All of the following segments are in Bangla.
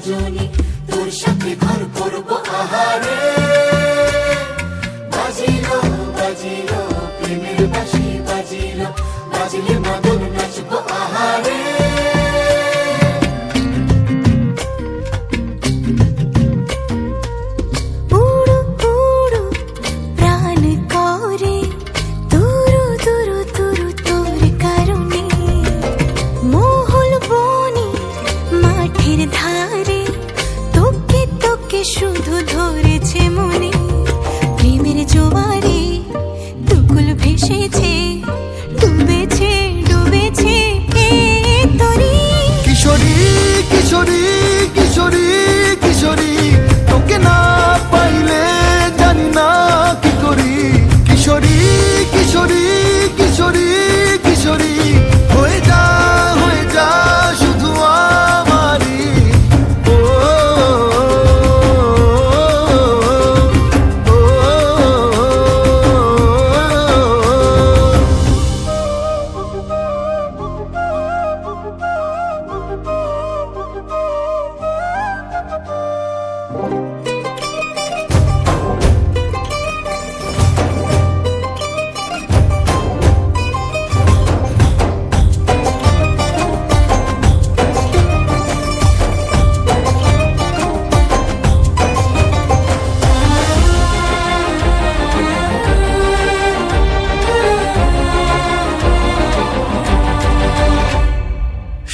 সজনী তোর সাথে ঘর করব আহারে বাজিলো বাজিলো প্রেমের বাঁশি বাজিলো বাজলে মদন নাচব আহারে ধারে তোকে তোকে শুধু ধরেছে মনে প্রেমের জোয়ারে দুকুল ভেসেছে ডুবেছে ডুবেছে তরি কিশোরী কিশোরী কিশোরী কিশোরী তোকে না পাইলে জানি না কি করি কিশোরী কিশোরী কিশোরী কিশোরী হয়ে যা শুধু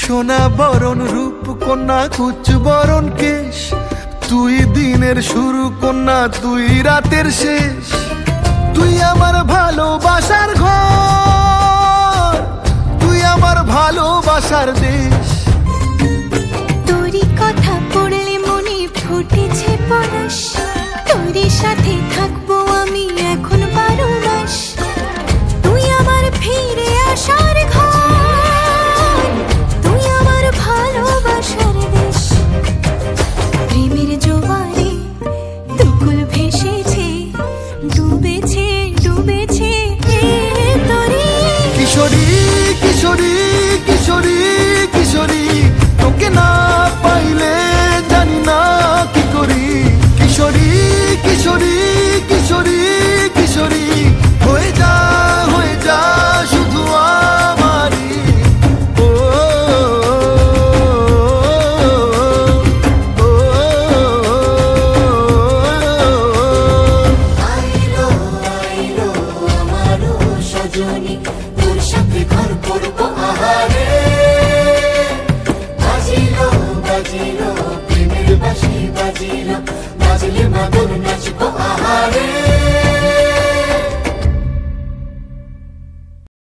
সোনা বরণ রূপ কন্যা কুচ বরণ কেশ তুই দিনের শুরু কন্যা তুই রাতের শেষ তুই আমার ভালোবাসার ঘর তুই আমার ভালোবাসার দেশ তোরই কথা পড়লে মনে ফুটেছে পরশ তোরই সাথে থাকবো আমি এখন 12 মাস তুই আমার ফিরে আসার ঘর ভালোবাসার দেশ প্রেমের জোয়ারে দুকুল ভেসেছে ডুবেছে ডুবেছে তরি কিশোরী কিশোরী কিশোরী কিশোরী তোকে না পাইলে জানি না কি করি কিশোরী কিশোরী কিশোরী কিশোরী হয়ে যা শুধু আমারি তোর সাথে ঘর করব আহারে বাজিলো বাজিলো প্রেমের বাঁশি বাজিলো বাজলে মদন নাচব আহারে